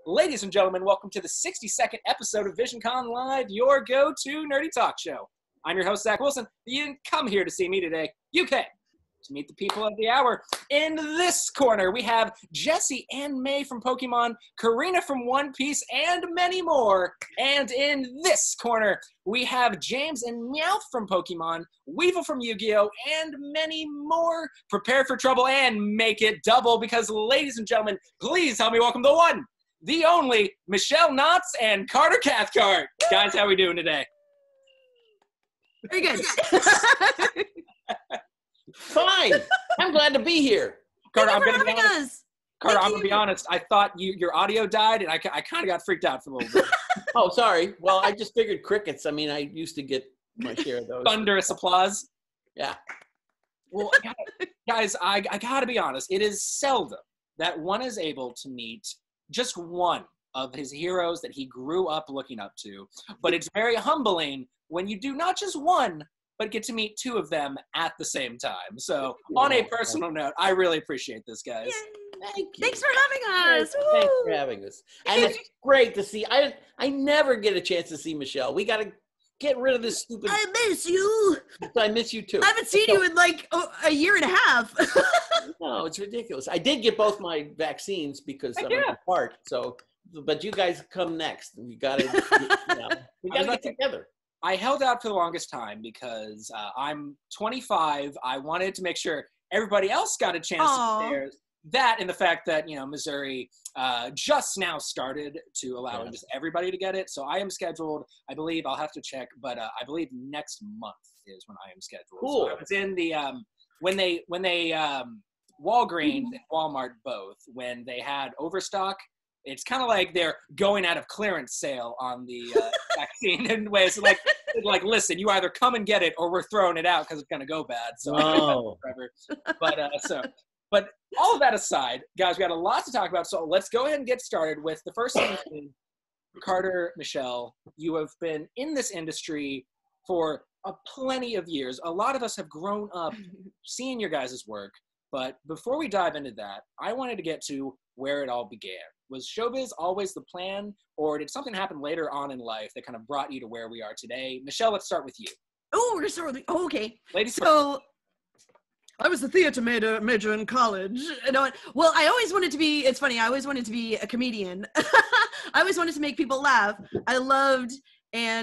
Ladies and gentlemen, welcome to the 62nd episode of Visioncon Live, your go-to nerdy talk show. I'm your host, Zach Wilson. You didn't come here to see me today. You came to meet the people of the hour. In this corner, we have Jesse and May from Pokemon, Karina from One Piece, and many more. And in this corner, we have James and Meowth from Pokemon, Weevil from Yu-Gi-Oh!, and many more. Prepare for trouble and make it double because, ladies and gentlemen, please help me welcome the one, the only, Michele Knotz and Carter Cathcart. Guys, how are we doing today? Very good. Fine. I'm glad to be here. Carter, Thank you for having us. Carter, I'm going to be honest. I thought your audio died, and I kind of got freaked out for a little bit. Oh, sorry. Well, I just figured crickets. I mean, I used to get my share of those. Thunderous applause. Yeah. Well, guys, I got to be honest. It is seldom that one is able to meet just one of his heroes that he grew up looking up to. But it's very humbling when you do not just one, but get to meet two of them at the same time. So on a personal note, I really appreciate this, guys. Yay. Thank you. Thanks for having us. Thanks for having us. And it's great to see. I never get a chance to see Michele. We got to get rid of this stupid. I miss you. I miss you too. I haven't seen you in like a year and a half. No, it's ridiculous. I did get both my vaccines because I'm apart. So, but you guys come next. We got to, we got to get together. I held out for the longest time because I'm 25. I wanted to make sure everybody else got a chance to see theirs. That and the fact that, Missouri just now started to allow just everybody to get it. So I am scheduled, I believe, I'll have to check, but I believe next month is when I am scheduled. Cool. So I was in the, when they Walgreens and Walmart both, when they had overstock, it's kind of like they're going out of clearance sale on the vaccine in ways. So like, listen, you either come and get it or we're throwing it out because it's going to go bad. So, but all of that aside, guys, we got a lot to talk about. So let's go ahead and get started with the first thing. Carter, Michele, you have been in this industry for plenty of years. A lot of us have grown up seeing your guys' work. But before we dive into that, I wanted to get to where it all began. Was showbiz always the plan, or did something happen later on in life that kind of brought you to where we are today? Michele, let's start with you. Oh, we're going to start with okay. Ladies so, I was a theater major in college. Well, I always wanted to be, it's funny, I always wanted to be a comedian. I always wanted to make people laugh. I loved the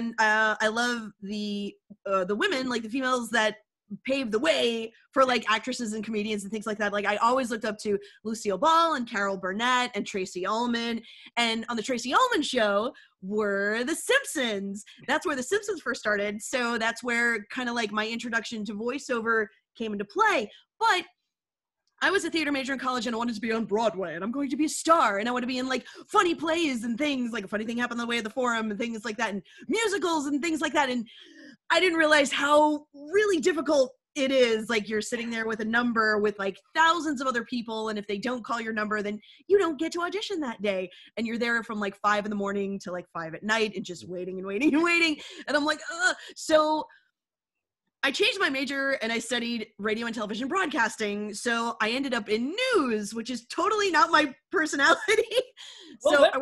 women, like the females that paved the way for like actresses and comedians and things like that. Like I always looked up to Lucille Ball and Carol Burnett and Tracy Ullman. And on the Tracy Ullman show were The Simpsons. That's where The Simpsons first started. So that's where kind of like my introduction to voiceover came into play. But I was a theater major in college and I wanted to be on Broadway and I'm going to be a star and I want to be in like funny plays and things like A Funny Thing Happened on the Way of the Forum and things like that and musicals and things like that. And I didn't realize how really difficult it is. Like you're sitting there with a number with like thousands of other people. And if they don't call your number, then you don't get to audition that day. And you're there from like 5 a.m. to like 5 p.m. and just waiting and waiting and waiting. And I'm like, ugh. So I changed my major and I studied radio and television broadcasting. So I ended up in news, which is totally not my personality. So I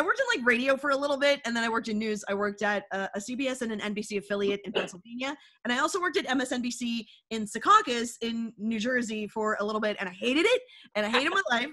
worked in like radio for a little bit and then I worked in news. I worked at a CBS and an NBC affiliate in Pennsylvania. And I also worked at MSNBC in Secaucus in New Jersey for a little bit and I hated it and I hated my life.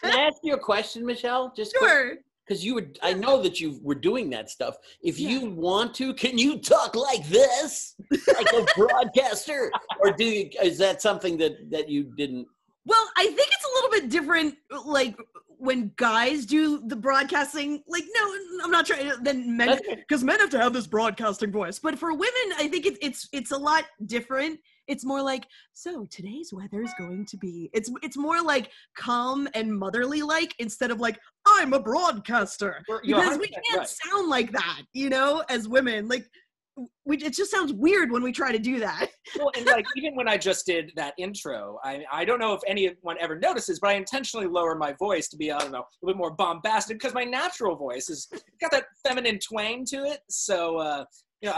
Can I ask you a question, Michele? Just sure. Because I know that you were doing that stuff. If you want to, can you talk like this? Like a broadcaster? Or is that something that you didn't? Well, I think it's a little bit different, like, when guys do the broadcasting, like, no, I'm not trying to, then men, because men have to have this broadcasting voice. But for women, I think it's a lot different. It's more like, so today's weather is going to be, it's more like calm and motherly like, instead of like, I'm a broadcaster. Because we can't sound like that, as women. Like, it just sounds weird when we try to do that. Well, and like even when I just did that intro, I don't know if anyone ever notices, but I intentionally lowered my voice to be, I don't know, a little bit more bombastic because my natural voice is got that feminine twang to it. So,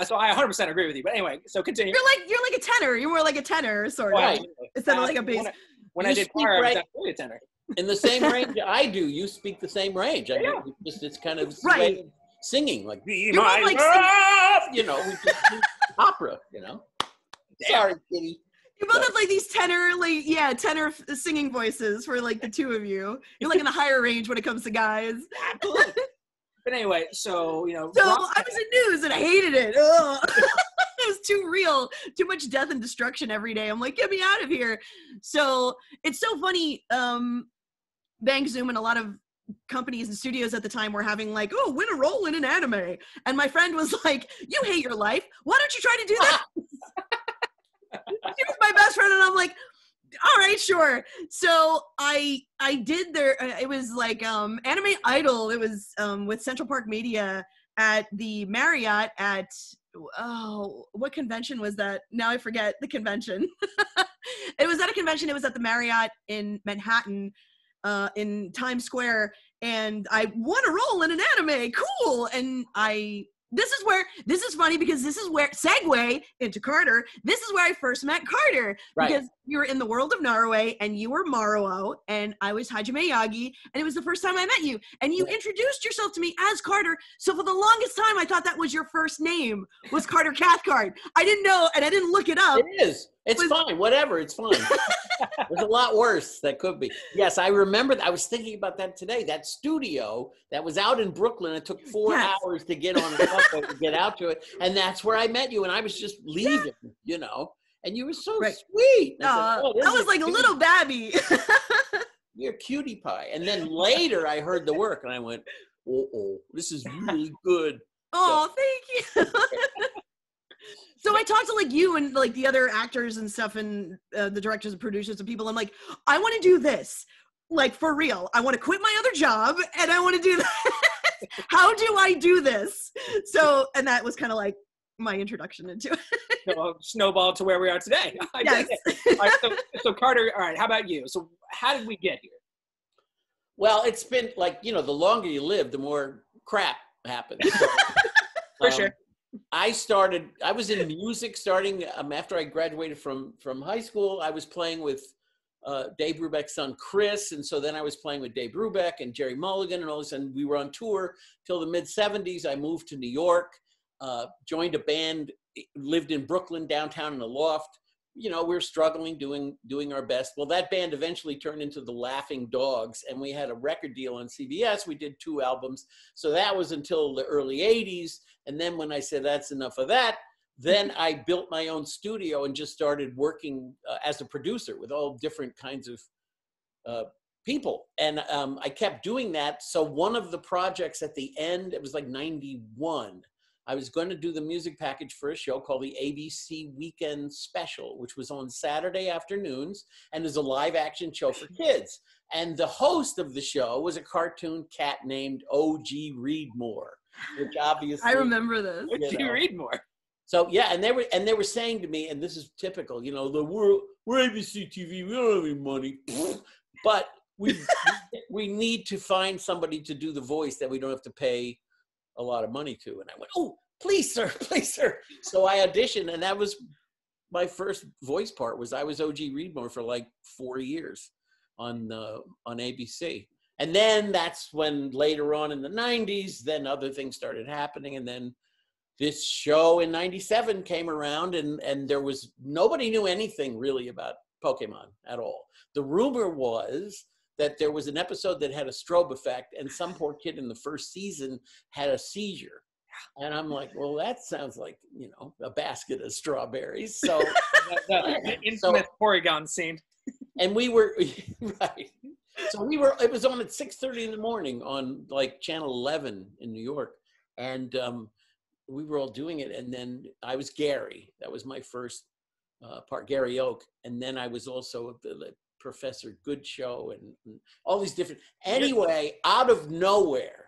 so I 100% agree with you. But anyway, so continue. You're like a tenor. You're more like a tenor, sort of, instead of like a bass. When I did choir, I was definitely a tenor. In the same range I do. You speak the same range. I mean, it's kind of Right. singing, like, be You're my both, like, love, you know, we just do opera, you know. Sorry, kitty. You both have like these tenor singing voices for like the two of you. You're like in the higher range when it comes to guys. But anyway, so, you know. So I was in news and I hated it. Ugh. It was too real, too much death and destruction every day. I'm like, get me out of here. So it's so funny. Bang Zoom and a lot of companies and studios at the time were having like, oh, win a role in an anime. And my friend was like, you hate your life. Why don't you try to do that? She was my best friend, and I'm like, all right, sure. So I did it was like Anime Idol. It was with Central Park Media at the Marriott at, what convention was that? Now I forget the convention. It was at a convention. It was at the Marriott in Manhattan, in Times Square, and I won a role in an anime. Cool. And this is funny because this is where, segue into Carter, this is where I first met Carter. Right. Because you were in the world of Naruto and you were Maruo and I was Hajime Yagi, and it was the first time I met you. And you introduced yourself to me as Carter. So for the longest time, I thought that was your first name, was Carter Cathcart. I didn't know, and I didn't look it up. It is. It's fine. Whatever. It's fine. There's a lot worse that could be. Yes, I remember. I was thinking about that today. That studio that was out in Brooklyn. It took 4 hours to get on the subway to get out to it. And that's where I met you. And I was just leaving, you know. And you were so sweet. I was like a little babby. You're a cutie pie. And then later I heard the work and I went, oh, this is really good. Oh, thank you. So I talked to like you and like the other actors and stuff and the directors and producers and people. I'm like, I want to do this, like for real. I want to quit my other job and I want to do that. How do I do this? So, and that was kind of like my introduction into it. So, snowballed to where we are today. Yes. All right, so Carter, all right, how about you? So how did we get here? Well, it's been like, you know, the longer you live, the more crap happens. So, For sure. I was in music starting after I graduated from high school. I was playing with Dave Brubeck's son, Chris. And so then I was playing with Dave Brubeck and Jerry Mulligan and all this. And we were on tour till the mid-70s. I moved to New York, joined a band, lived in Brooklyn, downtown in a loft. You know, we were struggling, doing our best. Well, that band eventually turned into the Laughing Dogs, and we had a record deal on CBS. We did 2 albums. So that was until the early 80s. And then when I said, that's enough of that, then I built my own studio and just started working as a producer with all different kinds of people. And I kept doing that. So one of the projects at the end, it was like 91, I was going to do the music package for a show called the ABC Weekend Special, which was on Saturday afternoons and is a live action show for kids. And the host of the show was a cartoon cat named O.G. Readmore, which obviously— I remember this. O.G. Readmore. So yeah, and they were saying to me, and this is typical, you know, we're ABC TV, we don't have any money, but we need to find somebody to do the voice that we don't have to pay a lot of money to. And I went, oh, please sir, please sir. So I auditioned, and that was my first voice part. I was O.G. Readmore for like 4 years on ABC. And then that's when later on in the 90s, then other things started happening. And then this show in 97 came around, and there was, nobody knew anything really about Pokemon at all. The rumor was that there was an episode that had a strobe effect, and some poor kid in the first season had a seizure. And I'm like, well, that sounds like, you know, a basket of strawberries. So the infamous Porygon scene. And we were, right. So it was on at 6:30 in the morning on like Channel 11 in New York. And we were all doing it. And then I was Gary. That was my first part, Gary Oak. And then I was also the Professor Good Show and all these different, anyway, out of nowhere,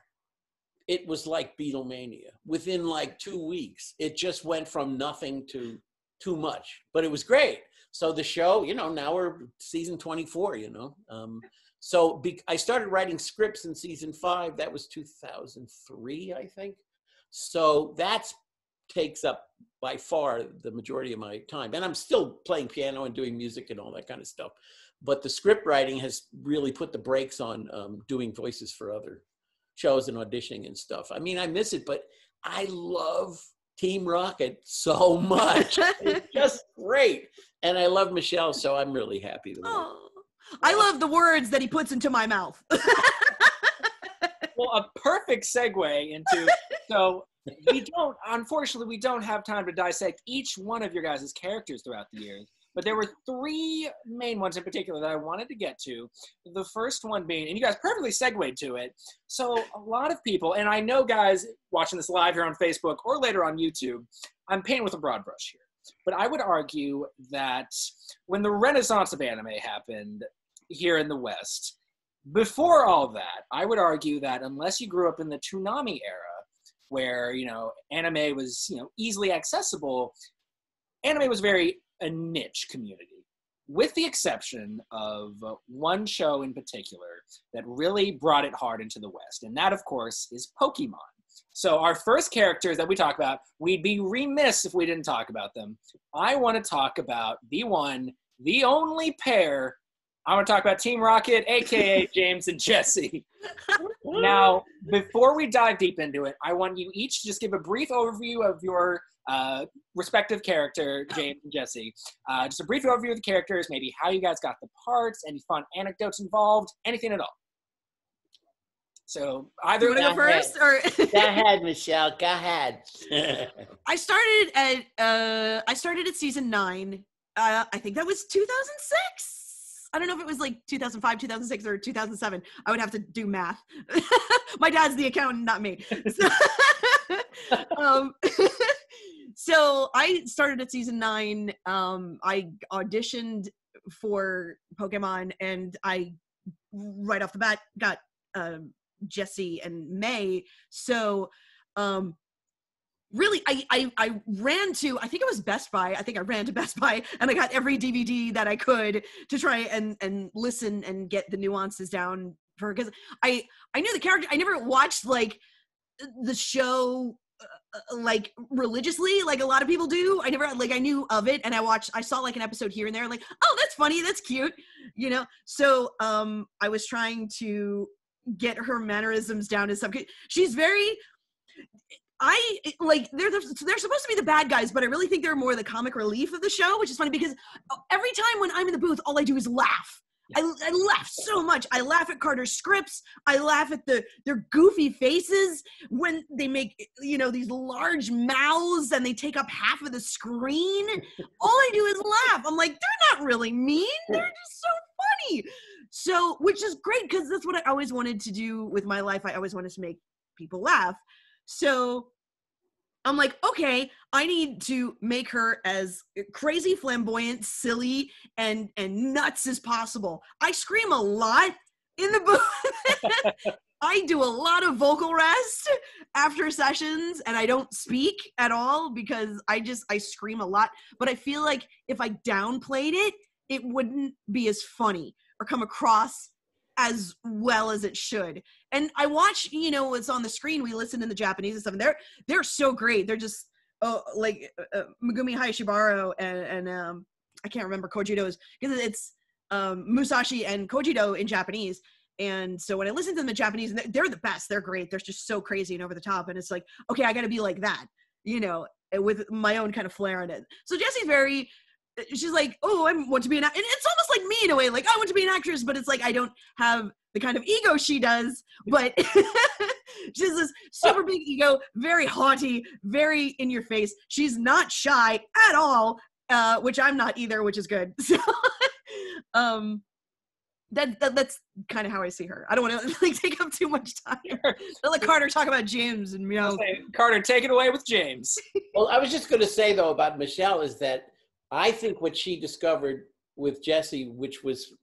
it was like Beatlemania. Within like 2 weeks, it just went from nothing to too much, but it was great. So the show, you know, now we're season 24, you know. I started writing scripts in season 5. That was 2003, I think. So that's takes up by far the majority of my time. And I'm still playing piano and doing music and all that kind of stuff. But the script writing has really put the brakes on doing voices for other shows and auditioning and stuff. I mean, I miss it, but I love Team Rocket so much. It's just great. And I love Michele, so I'm really happy. I love the words that he puts into my mouth. Well, a perfect segue into, so unfortunately, we don't have time to dissect each one of your guys' characters throughout the years, but there were 3 main ones in particular that I wanted to get to. The first one being, and you guys perfectly segued to it. So a lot of people, and I know guys watching this live here on Facebook or later on YouTube, I'm painting with a broad brush here, but I would argue that when the renaissance of anime happened here in the West, before all that, I would argue that unless you grew up in the Toonami era, where, anime was, easily accessible, anime was very a niche community, with the exception of one show in particular that really brought it hard into the West. And that, of course, is Pokemon. So our first characters that we talk about, we'd be remiss if we didn't talk about them. I want to talk about the one, the only pair. I want to talk about Team Rocket, a.k.a. James and Jesse. Now, before we dive deep into it, I want you each to just give a brief overview of your respective character, James and Jesse. Just a brief overview of the characters, maybe how you guys got the parts, any fun anecdotes involved, anything at all. So either you want to go first, or go ahead, Michele. Go ahead. I started at season 9. I think that was 2006. I don't know if it was like 2005, 2006, or 2007. I would have to do math. My dad's the accountant, not me. So I started at season 9. I auditioned for Pokemon, and I right off the bat got Jesse and May. So really, I ran to, I think it was Best Buy. I think I ran to Best Buy, and I got every DVD that I could to try and listen and get the nuances down for, because I knew the character. I never watched like the show like religiously like a lot of people do. I never, like, I knew of it, and I saw like an episode here and there, like, oh, that's funny, that's cute, so I was trying to get her mannerisms down as some. She's very, they're supposed to be the bad guys, but I really think they're more the comic relief of the show, which is funny because every time when I'm in the booth, all I do is laugh. I laugh so much. I laugh at Carter's scripts. I laugh at their goofy faces when they make, these large mouths and they take up half of the screen. All I do is laugh. I'm like, they're not really mean. They're just so funny. So, which is great because that's what I always wanted to do with my life. I always wanted to make people laugh. So I'm like, okay, I need to make her as crazy, flamboyant, silly, and nuts as possible. I scream a lot in the booth. I do a lot of vocal rest after sessions, and I don't speak at all because I scream a lot. But I feel like if I downplayed it, it wouldn't be as funny or come across as well as it should. And I watch, what's on the screen. We listen in the Japanese and stuff, and they're so great. They're just like Megumi Hayashibara and I can't remember Kojito's, because it's Musashi and Kojito in Japanese. And so when I listen to them in Japanese, they're the best. They're great. They're just so crazy and over the top. And it's like, okay, I got to be like that, with my own kind of flair in it. So Jesse's she's like, oh, I want to be an actress. And it's almost like me in a way, like I want to be an actress, but it's like I don't have the kind of ego she does, but she's this super big ego, very haughty, very in your face. She's not shy at all, which I'm not either, which is good. So that's kind of how I see her. I don't want to take up too much time. I'll let Carter talk about James and Meowth. Carter, take it away with James. Well, I was just going to say though about Michele is that I think what she discovered with Jesse, which was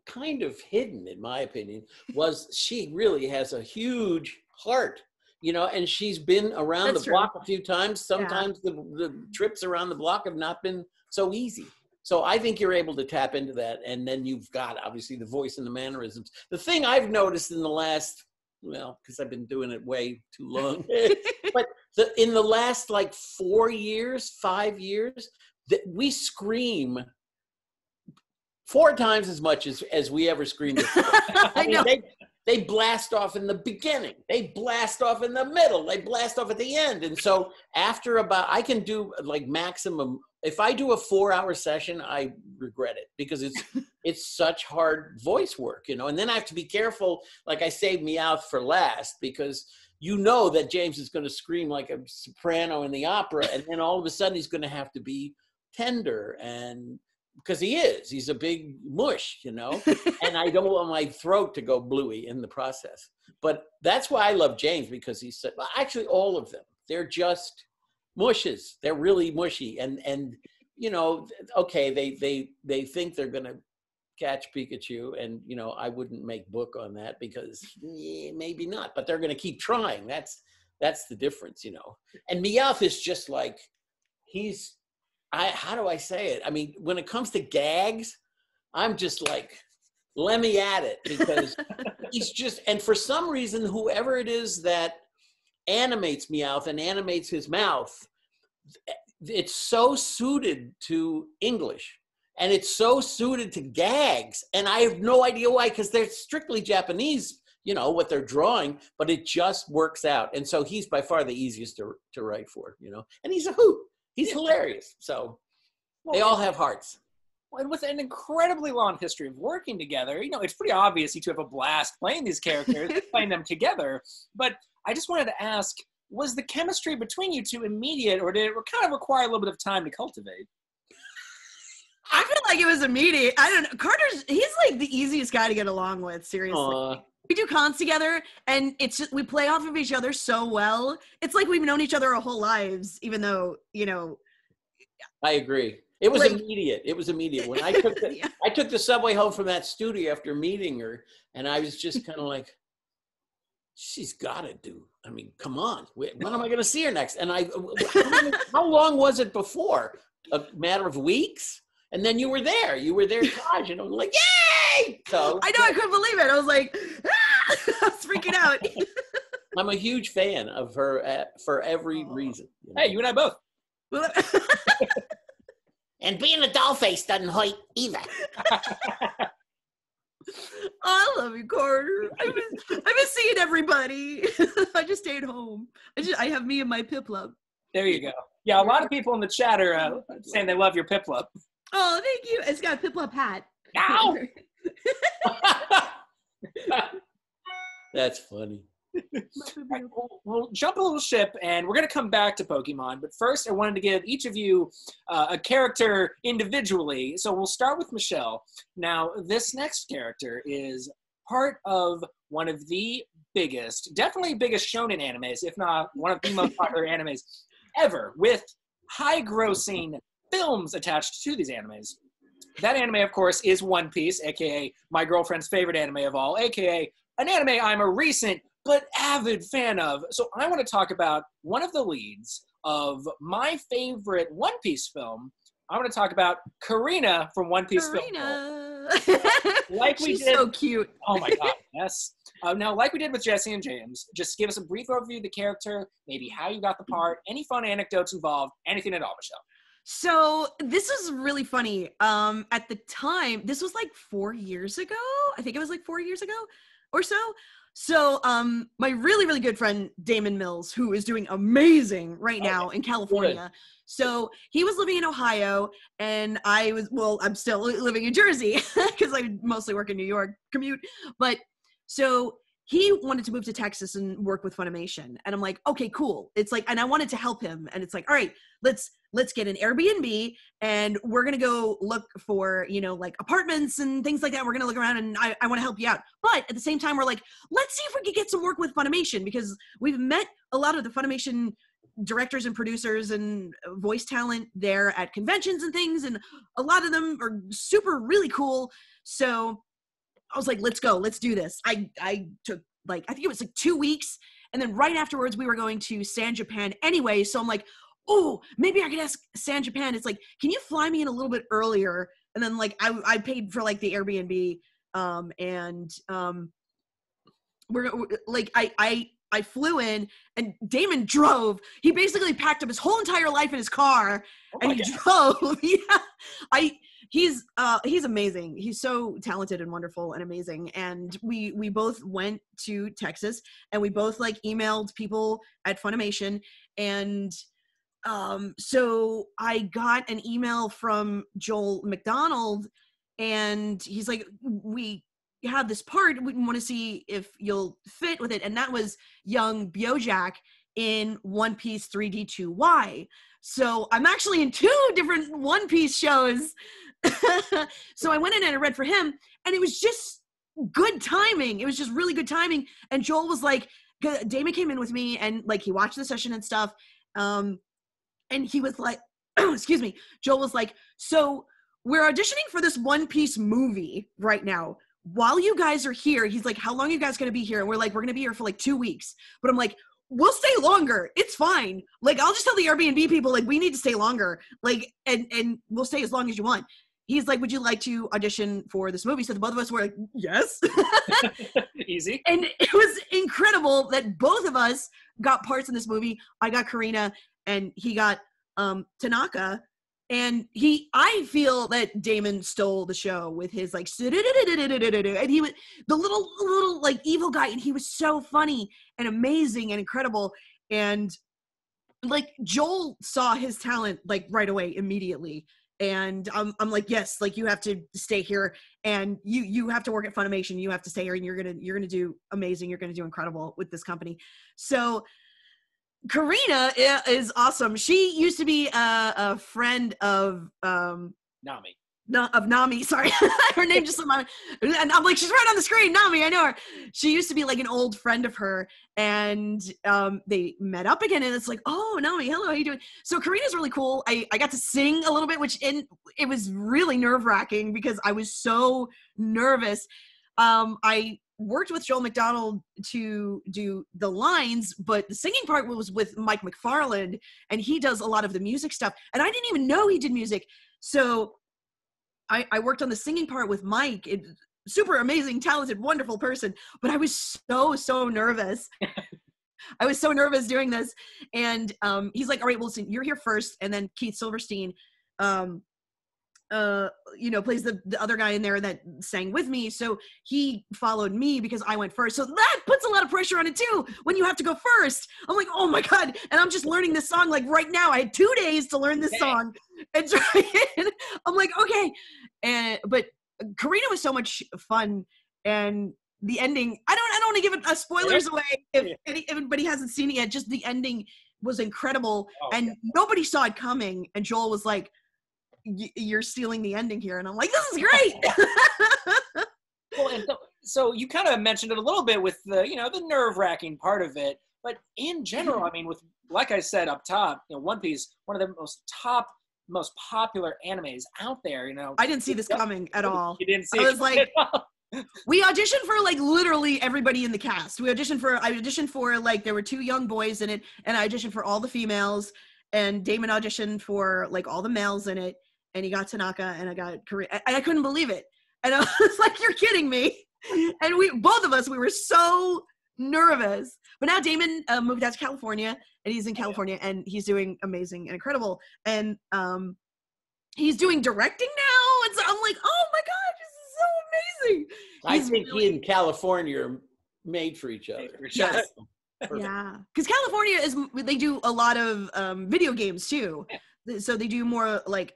kind of hidden in my opinion, was she really has a huge heart, and she's been around the block a few times. Sometimes the trips around the block have not been so easy. So I think you're able to tap into that. And then you've got obviously the voice and the mannerisms. The thing I've noticed in the last, because I've been doing it way too long, but In the last like 5 years, that we scream 4 times as much as we ever screamed before. I know. They blast off in the beginning, they blast off in the middle, they blast off at the end. And so after I can do like maximum, if I do a 4-hour session, I regret it because it's such hard voice work, you know. And then I have to be careful, like I saved Meowth for last because you know that James is going to scream like a soprano in the opera, and then all of a sudden he's going to have to be tender, and because he's a big mush, you know, and I don't want my throat to go bluey in the process. But that's why I love James, because he said, well, actually all of them, they're just mushes. They're really mushy, and you know, okay, they think they're going to catch Pikachu, and you know, I wouldn't make book on that because maybe not, but they're going to keep trying. That's the difference, you know. And Meowth is just like, how do I say it? I mean, when it comes to gags, I'm just like, let me at it, because he's just, and for some reason, whoever it is that animates Meowth and animates his mouth, it's so suited to English. And it's so suited to gags. And I have no idea why, because they're strictly Japanese, you know, what they're drawing, but it just works out. And so he's by far the easiest to write for, you know. And he's a hoot. He's hilarious. So they all have hearts. And with an incredibly long history of working together, you know, it's pretty obvious you two have a blast playing these characters, playing them together. But I just wanted to ask, was the chemistry between you two immediate, or did it kind of require a little bit of time to cultivate? I feel like it was immediate. I don't know. He's like the easiest guy to get along with, seriously. We do cons together, and it's just, we play off of each other so well. It's like we've known each other our whole lives, even though, you know. I agree. It was immediate. It was immediate. When I took I took the subway home from that studio after meeting her, and I was just kind of like, she's got to do. I mean, come on. When am I going to see her next? And how long was it before? A matter of weeks? And then you were there. You were there, Taj, and I was like, yay! So I know, I couldn't believe it. I was like, ah! I was freaking out. I'm a huge fan of her for every reason. You know? Hey, you and I both. And being a dollface doesn't hurt either. I love you, Carter. I've been seeing everybody. I just stayed home. I have me and my Piplup. There you go. Yeah, a lot of people in the chat are saying they love your Piplup. Oh, thank you. It's got a Piplup hat. Ow! That's funny. Right, we'll jump a little ship, and we're going to come back to Pokemon. But first, I wanted to give each of you a character individually. So we'll start with Michele. Now, this next character is part of one of the biggest, definitely biggest shonen animes, if not one of the most popular animes ever, with high-grossing films attached to these animes. That anime, of course, is One Piece, aka my girlfriend's favorite anime of all, aka an anime I'm a recent but avid fan of. So I want to talk about one of the leads of my favorite One Piece film. I want to talk about Karina from One Piece Karina. Like we She's did. So cute. Oh my God, yes. Now, like we did with Jesse and James, just give us a brief overview of the character, maybe how you got the part, any fun anecdotes involved, anything at all, Michele. So this was really funny. At the time, this was like 4 years ago. I think it was like 4 years ago or so. So my really, really good friend, Damon Mills, who is doing amazing right now in California. Good. So he was living in Ohio, and I'm still living in Jersey because I mostly work in New York, commute. But so he wanted to move to Texas and work with Funimation. And I'm like, okay, cool. It's like, and I wanted to help him. And it's like, all right, let's get an Airbnb, and we're going to go look for, you know, like apartments and things like that. We're going to look around, and I want to help you out. But at the same time, we're like, let's see if we can get some work with Funimation, because we've met a lot of the Funimation directors and producers and voice talent there at conventions and things. And a lot of them are super, really cool. So I was like, let's go, let's do this. I took I think it was like 2 weeks. And then right afterwards, we were going to San Japan anyway. So I'm like, oh, maybe I could ask San Japan. It's like, can you fly me in a little bit earlier? And then I paid for the Airbnb. We're like, I flew in, and Damon drove. He basically packed up his whole entire life in his car, and he drove. Yeah, he's amazing. He's so talented and wonderful and amazing. And we both went to Texas, and we both like emailed people at Funimation, and so I got an email from Joel McDonald, and he's like, we have this part, we want to see if you'll fit with it. And that was young Bojack in One Piece 3D2Y. So I'm actually in 2 different One Piece shows. So I went in and I read for him, and it was just good timing. It was just really good timing. And Joel was like, Damon came in with me, and like he watched the session and stuff. And he was like, excuse me, Joel was like, so we're auditioning for this One Piece movie right now. While you guys are here, he's like, how long are you guys going to be here? And we're like, we're going to be here for like 2 weeks. But I'm like, we'll stay longer. It's fine. Like, I'll just tell the Airbnb people, like, we need to stay longer. Like, and we'll stay as long as you want. He's like, would you like to audition for this movie? So the both of us were like, yes. Easy. And it was incredible that both of us got parts in this movie. I got Karina, and he got Tanaka. And I feel that Damon stole the show with his like, and he was the little like evil guy, and he was so funny and amazing and incredible. And like Joel saw his talent like right away, immediately. And I'm like, yes, like you have to stay here, and you have to work at Funimation. You have to stay here, and you're gonna do amazing. You're gonna do incredible with this company. So Karina is awesome. She used to be a friend of Nami. No, of Nami. Sorry, her name just slipped my mind. And I'm like, she's right on the screen. Nami, I know her. She used to be like an old friend of her, and they met up again. And it's like, oh, Nami, hello, how you doing? So Karina's really cool. I got to sing a little bit, it was really nerve wracking because I was so nervous. I worked with Joel McDonald to do the lines, but the singing part was with Mike McFarland, and he does a lot of the music stuff. And I didn't even know he did music. So I worked on the singing part with Mike. Super amazing, talented, wonderful person. But I was so nervous. I was so nervous doing this. And he's like, all right, well, listen, you're here first. And then Keith Silverstein, plays the other guy in there that sang with me. So he followed me because I went first. So that puts a lot of pressure on it too, when you have to go first. I'm like, oh my God. And I'm just learning this song like right now. I had 2 days to learn this song. And I'm like, okay. But Karina was so much fun. And the ending, I don't want to give it spoilers away if anybody hasn't seen it yet. Just the ending was incredible. And nobody saw it coming. And Joel was like, you're stealing the ending here. And I'm like, this is great. Well, and so you kind of mentioned it a little bit with the, the nerve-wracking part of it, but in general, I mean, with, like I said up top, One Piece, one of the most popular animes out there, I didn't see this coming at all. You didn't see it. I was like, we auditioned for like literally everybody in the cast. I auditioned for like, there were 2 young boys in it, and I auditioned for all the females, and Damon auditioned for like all the males in it. And he got Tanaka, and I got Karina. And I couldn't believe it. And I was like, you're kidding me. And both of us, we were so nervous. But now Damon moved out to California, and he's in California, and he's doing amazing and incredible. And he's doing directing now. And so I'm like, oh my God, this is so amazing. I think he and California are made for each other. Yes. Yeah. Because California they do a lot of video games too. Yeah. So they do more like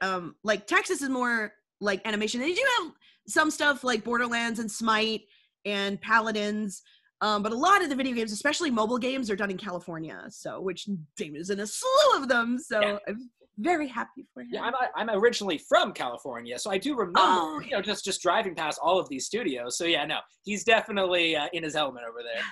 Texas is more like animation. They do have some stuff like Borderlands and Smite and Paladins, but a lot of the video games, especially mobile games, are done in California. So, which Damon is in a slew of them. So yeah. I'm very happy for him. Yeah, I'm originally from California, so I do remember, just driving past all of these studios. So yeah, no, he's definitely in his element over there.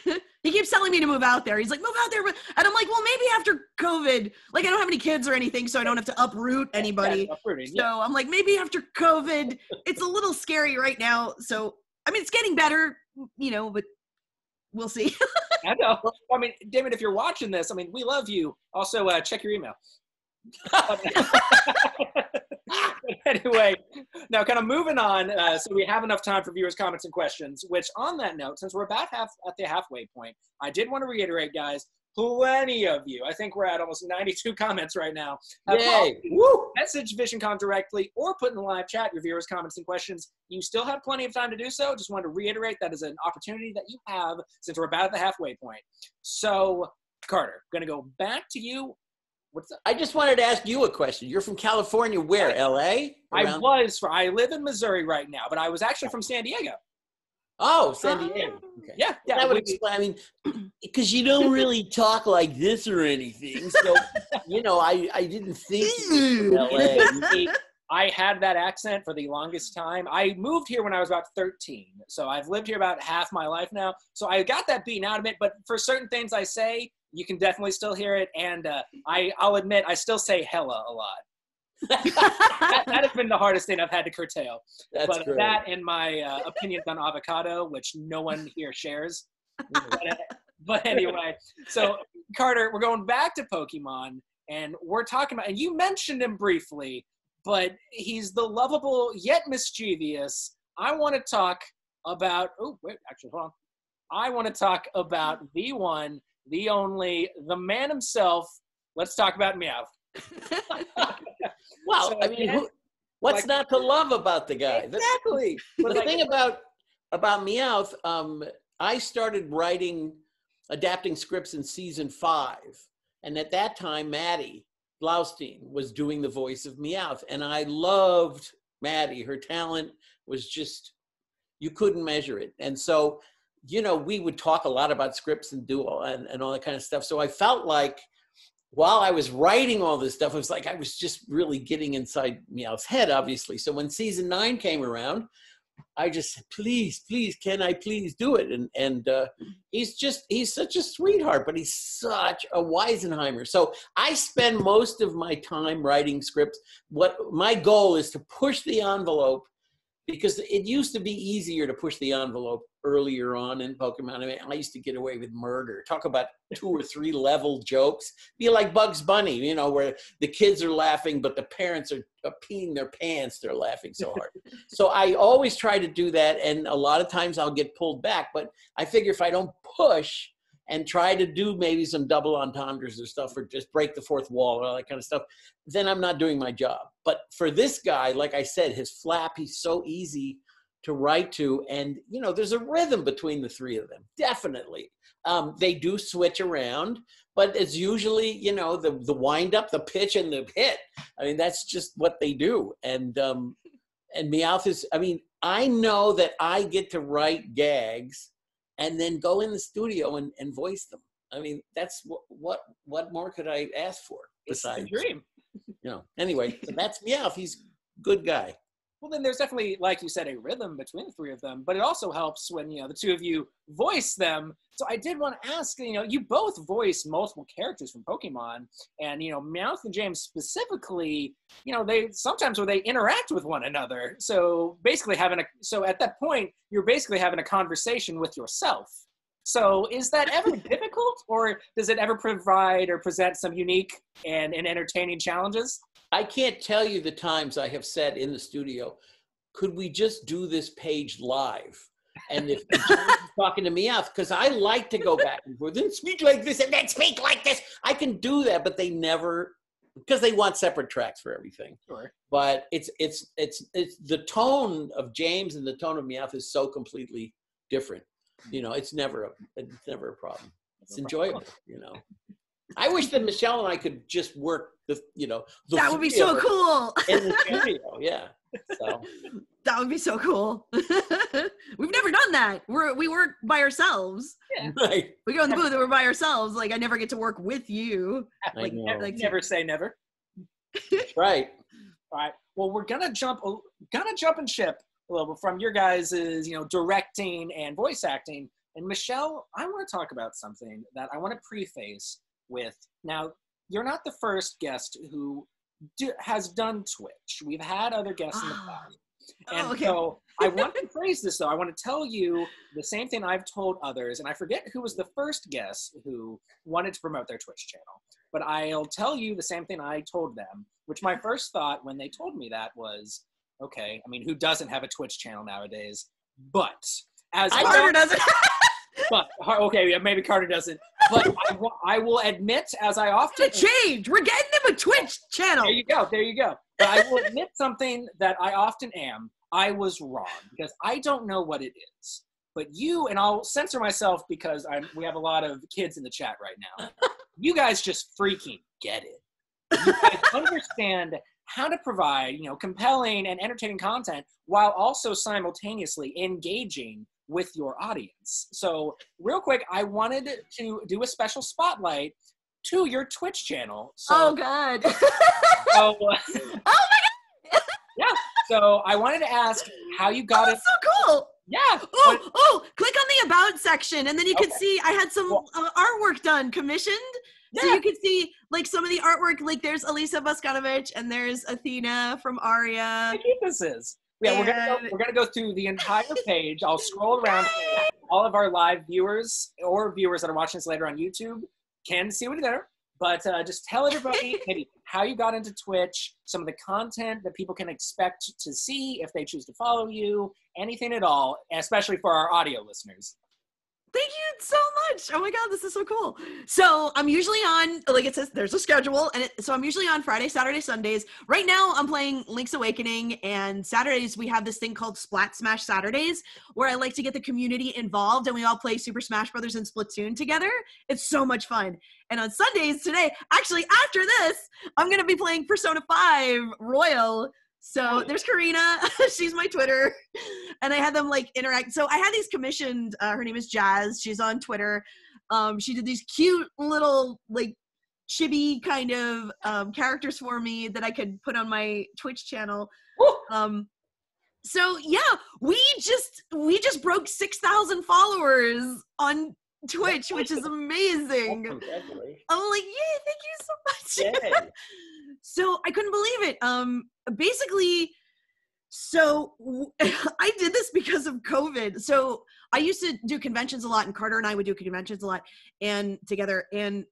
Yes. He keeps telling me to move out there. He's like, move out there. And I'm like, well, maybe after COVID, like I don't have any kids or anything, so I don't have to uproot anybody. So I'm like, maybe after COVID, it's a little scary right now. So, I mean, it's getting better, but we'll see. I know. I mean, Damon, if you're watching this, I mean, we love you. Also, check your email. Anyway, now kind of moving on, so we have enough time for viewers' comments and questions, which on that note, since we're about at the halfway point, I did want to reiterate, guys, plenty of you, I think we're at almost 92 comments right now, have message Visioncon directly or put in the live chat your viewers' comments and questions. You still have plenty of time to do so. Just wanted to reiterate that is an opportunity that you have since we're about at the halfway point. So, Carter, going to go back to you. What's up? I just wanted to ask you a question. You're from California, where? LA? I live in Missouri right now, but I was actually from San Diego. Oh, San Diego. Okay. Yeah. That would explain. I mean, because you don't really talk like this or anything. So, I didn't think you were from LA. I had that accent for the longest time. I moved here when I was about 13. So I've lived here about half my life now. So I got that beaten out of it. But for certain things I say, you can definitely still hear it. And I'll admit, I still say hella a lot. that has been the hardest thing I've had to curtail. That's great. That and my opinions on avocado, which no one here shares. But anyway, so Carter, we're going back to Pokemon. And we're talking about, and you mentioned him briefly, but he's the lovable yet mischievous. I want to talk about, I want to talk about the one, the only, the man himself. Let's talk about Meowth. Well, So I mean, what's not to love about the guy? Exactly. The thing about Meowth, I started adapting scripts in season 5. And at that time, Maddie Blaustein was doing the voice of Meowth. And I loved Maddie. Her talent was just, you couldn't measure it. And so, we would talk a lot about scripts and do all that kind of stuff. So I felt like while I was writing all this stuff, it was like I was just really getting inside Meowth's head, obviously. So when season 9 came around, I just said, please, can I please do it? And he's such a sweetheart, but he's such a Weisenheimer. So I spend most of my time writing scripts. What my goal is to push the envelope, because it used to be easier to push the envelope earlier on in Pokemon. I mean, I used to get away with murder. Talk about 2 or 3 level jokes. Be like Bugs Bunny, where the kids are laughing, but the parents are peeing their pants. They're laughing so hard. So I always try to do that, and a lot of times I'll get pulled back. But I figure if I don't push and try to do maybe some double entendres or stuff, or just break the fourth wall or all that kind of stuff, then I'm not doing my job. But for this guy, like I said, his flap, he's so easy to write to. And, there's a rhythm between the 3 of them, definitely. They do switch around, but it's usually, the wind up, the pitch, and the hit. I mean, that's just what they do. And Meowth is, I know that I get to write gags and then go in the studio and voice them. I mean, that's what more could I ask for besides? It's a dream. Anyway, so that's Meowth. He's a good guy. Well, then there's definitely, like you said, a rhythm between the 3 of them, but it also helps when, the 2 of you voice them. So I did want to ask, you both voice multiple characters from Pokemon, and, Meowth and James specifically, they sometimes where they interact with one another. So basically so at that point, you're basically having a conversation with yourself. So is that ever difficult, or does it ever provide or present some unique and entertaining challenges? I can't tell you the times I have said in the studio, could we just do this page live? And if talking to Meowth, because I like to go back and forth, then speak like this and then speak like this. I can do that, but they never, because they want separate tracks for everything. Sure. But it's the tone of James and the tone of Meowth is so completely different. It's never a problem. It's enjoyable. I wish that Michelle and I could just work that would be so cool in the studio. Yeah. So that would be so cool. We've never done that. We work by ourselves. Yeah. Right. We go in the booth and we're by ourselves. Like I never get to work with you. Like never say never. Right. All right. Well, we're gonna jump and ship a little bit from your guys' directing and voice acting. And Michelle, I want to talk about something that I want to preface with. Now, you're not the first guest who has done Twitch. We've had other guests in the past. And so I want to phrase this, though. I want to tell you the same thing I've told others. And I forget who was the first guest who wanted to promote their Twitch channel. But I'll tell you the same thing I told them, which my first thought when they told me that was, okay, I mean, who doesn't have a Twitch channel nowadays? But as Carter doesn't. But okay, yeah, maybe Carter doesn't. But I will admit, as I often change. We're getting them a Twitch channel. There you go. But I will admit something that I often am. I was wrong because I don't know what it is. But you, and I'll censor myself because we have a lot of kids in the chat right now. You guys just freaking get it. You guys understand how to provide, compelling and entertaining content while also simultaneously engaging with your audience. So real quick, I wanted to do a special spotlight to your Twitch channel. So, oh God. Oh my God. Yeah. So I wanted to ask how you got it. So cool. Yeah. Click on the About section, and then you can see I had some artwork done, commissioned. Yeah. So you can see like some of the artwork. Like there's Elisa Boskanovich, and there's Athena from Aria. How cute this is. Yeah, we're gonna go through the entire page. I'll scroll around. All of our live viewers or viewers that are watching this later on YouTube can see what is there. But just tell everybody maybe how you got into Twitch, some of the content that people can expect to see if they choose to follow you, anything at all, especially for our audio listeners. Thank you so much. Oh my God, this is so cool. So I'm usually on, like it says, there's a schedule. So I'm usually on Friday, Saturday, Sundays. Right now I'm playing Link's Awakening, and Saturdays we have this thing called Splat Smash Saturdays, where I like to get the community involved and we all play Super Smash Brothers and Splatoon together. It's so much fun. And on Sundays today, actually after this, I'm going to be playing Persona 5 Royal. So there's Karina, she's my Twitter, and I had them like interact. So I had these commissioned, her name is Jazz, she's on Twitter. She did these cute little like chibi kind of characters for me that I could put on my Twitch channel. So yeah, we just broke 6,000 followers on Twitch, which is amazing. I'm like, yay, thank you so much. Yay. So I couldn't believe it. Basically, so I did this because of COVID. So I used to do conventions a lot, and Carter and I would do conventions a lot and together. And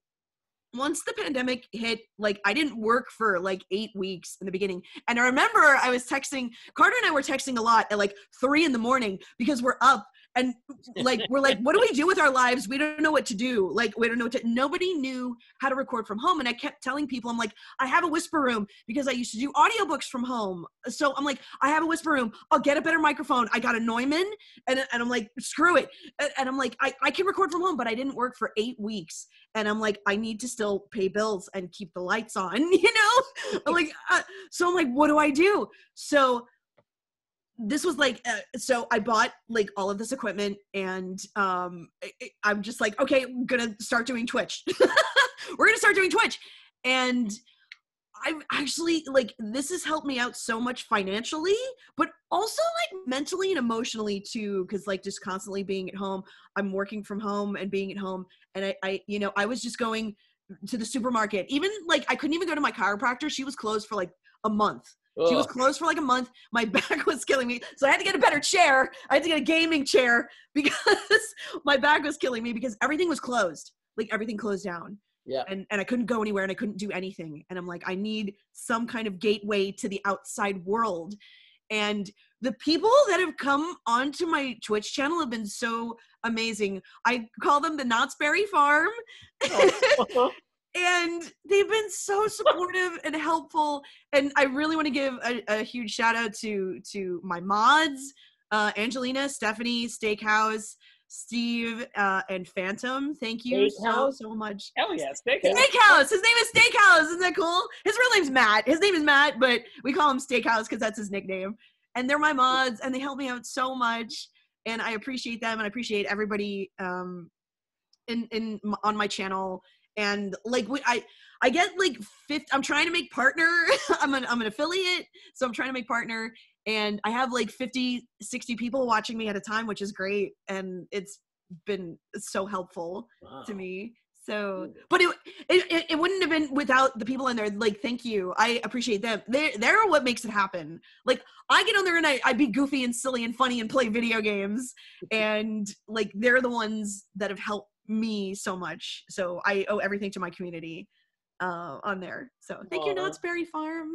once the pandemic hit, like I didn't work for like 8 weeks in the beginning. And I remember I was texting, Carter and I were texting a lot at like 3 a.m. because we're up. And like, we're like, what do we do with our lives? We don't know what to do. Like, we don't know nobody knew how to record from home. And I kept telling people, I'm like, I have a whisper room because I used to do audiobooks from home. So I'm like, I have a whisper room. I'll get a better microphone. I got a Neumann, and I'm like, screw it. And I'm like, I can record from home, but I didn't work for 8 weeks. And I'm like, I need to still pay bills and keep the lights on, I'm like, so I'm like, what do I do? So this was like, so I bought like all of this equipment, and I'm just like, okay, I'm gonna start doing Twitch. We're gonna start doing Twitch. And I've actually, like, this has helped me out so much financially, but also like mentally and emotionally too, because like just constantly being at home, I'm working from home and being at home, and I was just going to the supermarket. Even like I couldn't even go to my chiropractor. She was closed for like a month. She was closed for like a month. My back was killing me. So I had to get a better chair. I had to get a gaming chair because my back was killing me because everything was closed. Like everything closed down. Yeah. And I couldn't go anywhere and I couldn't do anything. And I'm like, I need some kind of gateway to the outside world. And the people that have come onto my Twitch channel have been so amazing. I call them the Knott's Berry Farm. Oh. And they've been so supportive and helpful. And I really want to give a huge shout out to my mods, Angelina, Stephanie, Steakhouse, Steve, and Phantom. Thank you so much. Hell yeah, Steakhouse. Steakhouse. His name is Steakhouse. Isn't that cool? His real name's Matt. His name is Matt, but we call him Steakhouse because that's his nickname. And they're my mods, and they help me out so much. And I appreciate them, and I appreciate everybody on my channel. And like I get like 50, I'm trying to make partner. I'm an affiliate, so I'm trying to make partner, and I have like 50, 60 people watching me at a time, which is great, and it's been so helpful to me. So, but it wouldn't have been without the people in there. Like, thank you. I appreciate them. They're what makes it happen. Like, I get on there and I be goofy and silly and funny and play video games, and like they're the ones that have helped me so much. So I owe everything to my community. on there. So thank you, Knott's Berry Farm.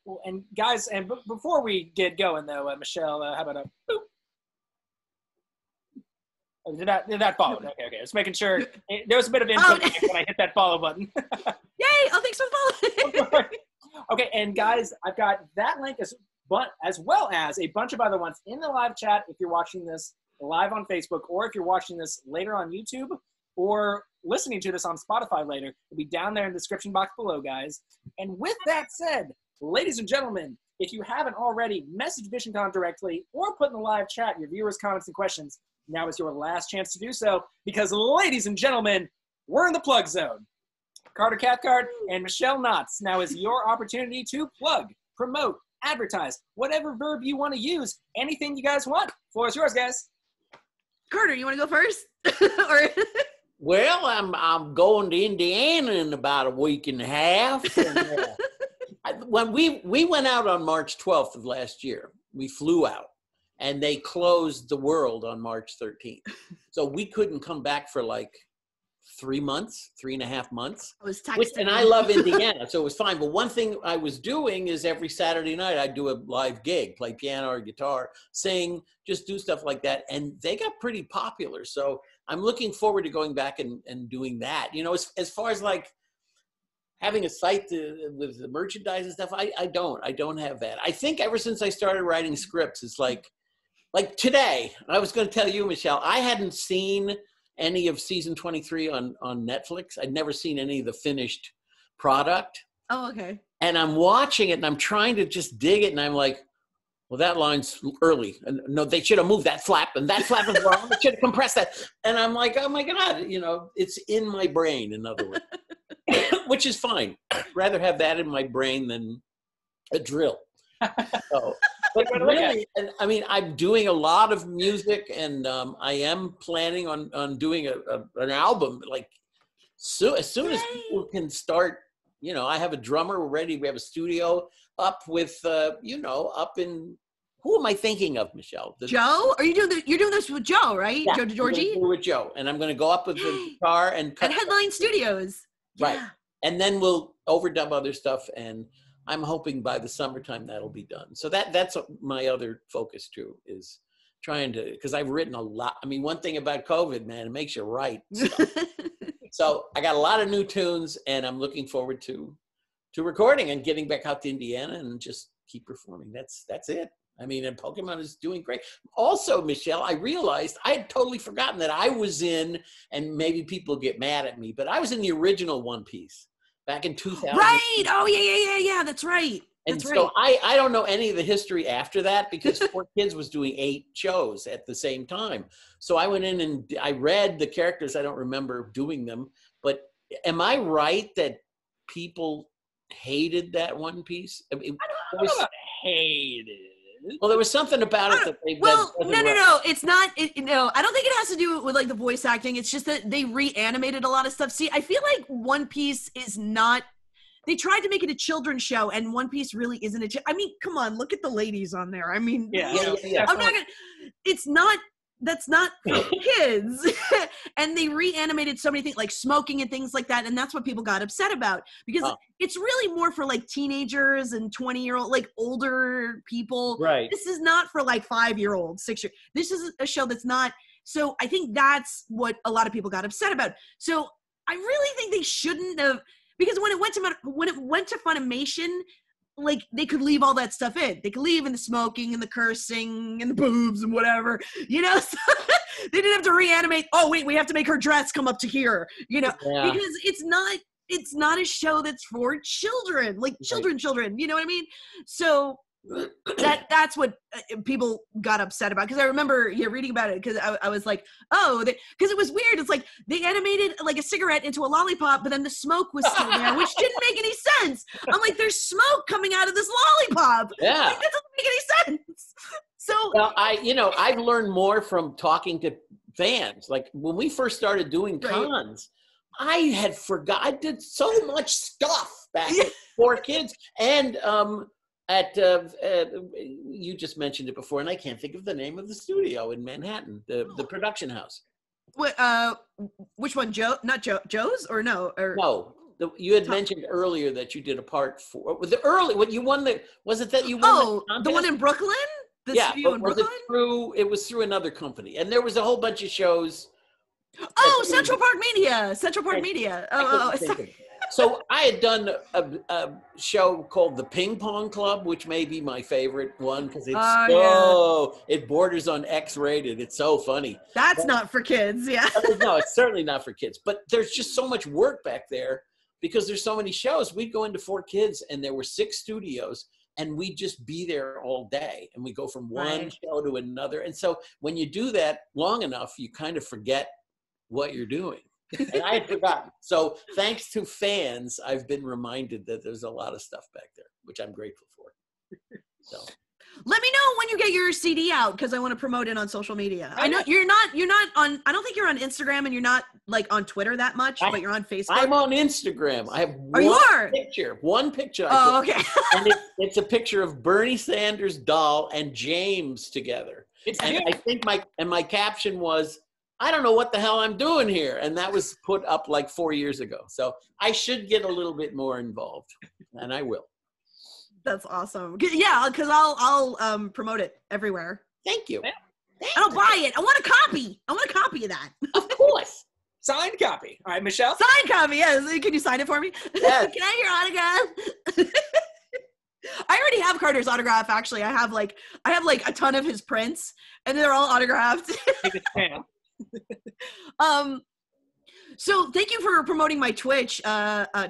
Well, and guys, and before we get going though, Michelle, how about a boop? Oh, did that follow? Okay. Just making sure. There was a bit of input when I hit that follow button. Yay! Oh, thanks for following. Okay, and guys, I've got that link as well as a bunch of other ones in the live chat if you're watching this live on Facebook, or if you're watching this later on YouTube, or listening to this on Spotify later. It'll be down there in the description box below, guys. And with that said, ladies and gentlemen, if you haven't already, message Visioncon directly or put in the live chat your viewers' comments and questions. Now is your last chance to do so, because, ladies and gentlemen, we're in the plug zone. Carter Cathcart and Michele Knotz, now is your opportunity to plug, promote, advertise, whatever verb you want to use, anything you guys want. Floor is yours, guys. Carter, you want to go first? Or Well, I'm going to Indiana in about a week and a half. And, when we went out on March 12th of last year, we flew out, and they closed the world on March 13th. So we couldn't come back for like 3.5 months. I was texting. And I love Indiana, so it was fine. But one thing I was doing is every Saturday night I'd do a live gig, play piano or guitar, sing, just do stuff like that. And they got pretty popular. So I'm looking forward to going back and doing that. You know, as far as like having a site with the merchandise and stuff, I don't have that. I think ever since I started writing scripts, it's like today, I was going to tell you, Michelle, I hadn't seen any of season 23 on Netflix. I'd never seen any of the finished product. Oh, okay. And I'm watching it and I'm trying to just dig it. And I'm like, well, that line's early. And no, they should have moved that flap, and that flap is wrong. They should have compressed that. And I'm like, oh my God, you know, it's in my brain, in other words, which is fine. I'd rather have that in my brain than a drill. So, but really, and I mean, I'm doing a lot of music, and I am planning on doing an album. Like, as soon as people can start, you know, I have a drummer. We're ready. We have a studio up with, you know, up in. Who am I thinking of, Michelle? Joe? Are you doing you're doing this with Joe, right? Yeah, Joe DeGiorgi? With Joe, and I'm going to go up with the guitar and cut at Headline Studios. Right, Yeah. and then we'll overdub other stuff, and I'm hoping by the summertime that'll be done. So that's my other focus too, is trying to, because I've written a lot. I mean, one thing about COVID, man, it makes you write stuff. So I got a lot of new tunes, and I'm looking forward to recording and getting back out to Indiana and just keep performing. That's it. I mean, and Pokemon is doing great. Also, Michelle, I realized I had totally forgotten that I was in, and maybe people get mad at me, but I was in the original One Piece back in 2000. Right. Oh, yeah. That's right. And so I don't know any of the history after that, because 4Kids was doing 8 shows at the same time. So I went in and I read the characters. I don't remember doing them, but am I right that people hated that One Piece? I mean, I don't know about hated. Well, there was something about it that they. Well, no. It's not. No, I don't think it has to do with like the voice acting. It's just that they reanimated a lot of stuff. See, I feel like One Piece is not. They tried to make it a children's show, and One Piece really isn't a. I mean, come on, look at the ladies on there. I mean, yeah. I'm not gonna. It's not. That's not for kids. And they reanimated so many things like smoking and things like that. And that's what people got upset about, because it's really more for like teenagers and 20-year-old, like older people. Right. This is not for like 5-year-olds, 6-year. This is a show that's not. So I think that's what a lot of people got upset about. So I really think they shouldn't have, because when it went to Funimation, like they could leave all that stuff in. They could leave in the smoking and the cursing and the boobs and whatever, you know. So they didn't have to reanimate. Oh wait, we have to make her dress come up to here, you know, because it's not a show that's for children, like children, you know what I mean? So that's what people got upset about, because I remember reading about it, because I was like, because it was weird. It's like they animated like a cigarette into a lollipop, but then the smoke was still there, which didn't make any sense. I'm like, there's smoke coming out of this lollipop. Yeah, like, that doesn't make any sense. So well, I've learned more from talking to fans. Like when we first started doing cons, I had forgot. I did so much stuff back at 4Kids, and you just mentioned it before, and I can't think of the name of the studio in Manhattan, the production house. Which one, Joe? Not Joe's, or no? Or no, You had mentioned earlier that you did a part 4. Was what you won was it that you won the one in Brooklyn? The studio in Brooklyn? It was through another company. And there was a whole bunch of shows. Central Park Media. Central Park Media. So I had done a show called The Ping Pong Club, which may be my favorite one because it borders on X-rated. It's so funny. That's not for kids, yeah. No, it's certainly not for kids. But there's just so much work back there because there's so many shows. We'd go into 4 Kids and there were 6 studios and we'd just be there all day. And we go from one show to another. And so when you do that long enough, you kind of forget what you're doing. And I had forgotten. So thanks to fans, I've been reminded that there's a lot of stuff back there, which I'm grateful for. So let me know when you get your CD out because I want to promote it on social media. I know you're not on. I don't think you're on Instagram and you're not like on Twitter that much, but you're on Facebook. I'm on Instagram. I have one picture. Oh, okay. And it's a picture of Bernie Sanders' doll and James together. I think my caption was, I don't know what the hell I'm doing here. And that was put up like 4 years ago. So I should get a little bit more involved, and I will. That's awesome. Yeah, because I'll promote it everywhere. Thank you. I'll buy it. I want a copy. I want a copy of that. Of course. Signed copy. All right, Michelle? Signed copy, yes. Can you sign it for me? Yes. Can I have your autograph? I already have Carter's autograph, actually. I have like a ton of his prints, and they're all autographed. So thank you for promoting my Twitch,